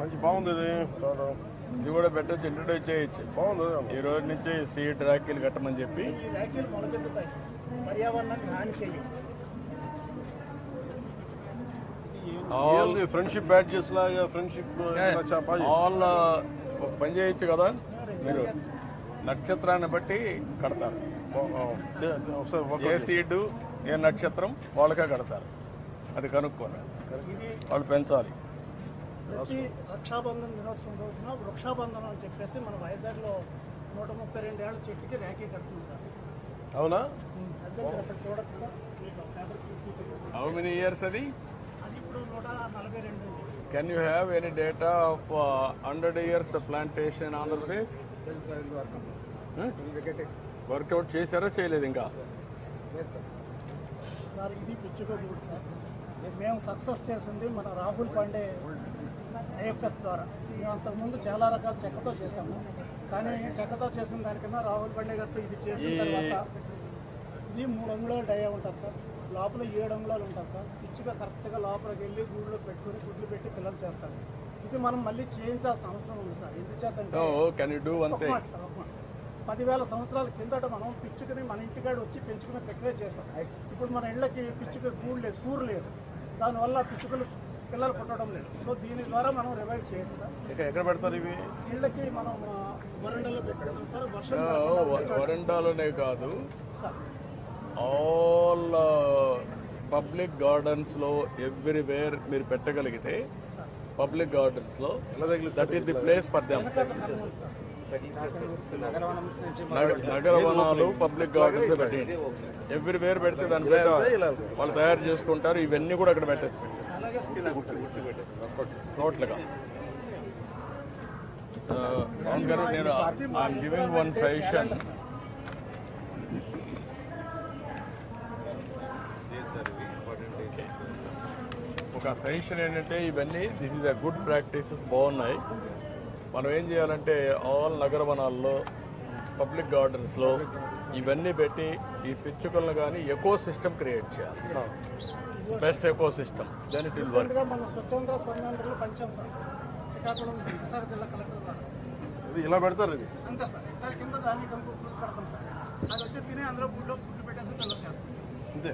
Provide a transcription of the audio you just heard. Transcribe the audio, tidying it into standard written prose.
మంచి బాగుంది ఇది చాలా. ఇది కూడా పెట్టచ్చు, ఇంట్రడ్యూస్ చేయొచ్చు. బాగుంది. ఈ రోజు నుంచి సీడ్ రాఖీలు కట్టమని చెప్పి. ఈ రాఖీలు మొలకెత్తుతాయి సార్, పర్యావరణానికి హాని చేయవు. ఆల్ ఫ్రెండ్షిప్ బ్యాడ్జెస్ లాగా ఫ్రెండ్షిప్ ఆల్ ఒక పని చేయొచ్చు కదా మీరు, నక్షత్రాన్ని బట్టి కడతారు. ఏ సీడు ఏ నక్షత్రం వాళ్ళకే కడతారు. అది కనుక్కోండి, వాళ్ళు పెంచాలి. ప్రతి రక్షాబంధన్ దినోత్సవం రోజున వృక్షాబంధనం అని చెప్పేసి మన వైజాగ్లో 132 ఏళ్ల చెట్టుకి రాఖీ కడుతుంది సార్. అవునా? చూడచ్చు సార్, హౌ మెనీ ఇయర్స్ అది? అది ఇప్పుడు 142 ఉంది. Can you have any data of 100 years plantation Andhra Pradesh? Work out చేశారో చేయలేదు ఇంకా? సార్ ఇది పిచ్చుక గూడు సార్. మేము సక్సెస్ చేసింది మన రాహుల్ పాండే ఐఎఫ్ఎస్ ద్వారా. మేము అంతకుముందు చాలా రకాల చెక్కతో చేసాము, కానీ చెక్కతో చేసిన దానికన్నా రాహుల్ పాండే గారితో ఇది చేసిన తర్వాత ఇది 3 అంగుళాలు డయా ఉంటుంది సార్. లోపల 7 అంగుళాలు ఉంటుంది సార్. పిచ్చుక కరెక్ట్గా లోపలికి వెళ్ళి గూడులో పెట్టుకుని గుడ్లు పెట్టి పిల్లలు చేస్తారు. ఇది మనం మళ్ళీ చేయించాల్సిన అవసరం ఉంది సార్. ఎందుచేతంటే 10,000 సంవత్సరాల కిందట మనం పిచ్చుకని మన ఇంటికాడ వచ్చి పెంచుకునే ప్రక్రియ చేసాం. ఇప్పుడు మన ఇళ్ళకి పిచ్చుక గూడు లేదు, సూరు లేదు, దానివల్ల పిచ్చుకలు పిల్లలు పుట్టడం లేదు. సో దీని ద్వారా మనం రివైవ్ చేయొచ్చు సార్. ఎక్కడ పెడతారు ఇవి? ఇళ్ళకి మనం వరండాలో పెట్టుకుంటాం సార్. వర్షం వరండాలోనే కాదు, సార్ ఆల్ పబ్లిక్ గార్డెన్స్లో ఎవ్రీవేర్ మీరు పెట్టగలిగితే, పబ్లిక్ గార్డెన్స్లో that is the place for them. నగర వనాలు పబ్లిక్ గార్డెన్స్ పెట్టి ఎవ్రీవేర్ పెడితే దాన్ని వాళ్ళు తయారు చేసుకుంటారు. ఇవన్నీ కూడా అక్కడ పెట్టచ్చు నోట్లుగా. పవన్ గారు, నేను ఐఎమ్ గివింగ్ వన్ సజెషన్. ఒక సజెషన్ ఏంటంటే, ఇవన్నీ this is a good practices, బాగున్నాయి. మనం ఏం చేయాలంటే ఆల్ నగర వనాల్లో పబ్లిక్ గార్డెన్స్లో ఇవన్నీ పెట్టి ఈ పిచ్చుకలను కానీ ఎకో సిస్టమ్ క్రియేట్ చేయాలి. Best eco system, then it will work. మన స్వచ్ఛంద స్వర్ణాంధ్రలో పంచాం సార్, శ్రీకాకుళం విశాఖ జిల్లా కలెక్టర్ ద్వారా. ఇది ఇలా పెడతారు ఇది అంతే సార్. దాని కింద దాన్ని కనుక పూర్తి పెడతాం సార్. అది వచ్చి తినే అందులో గుడ్లో గుడ్లు పెట్టేసి పిల్లలు చేస్తాం సార్. అంతే.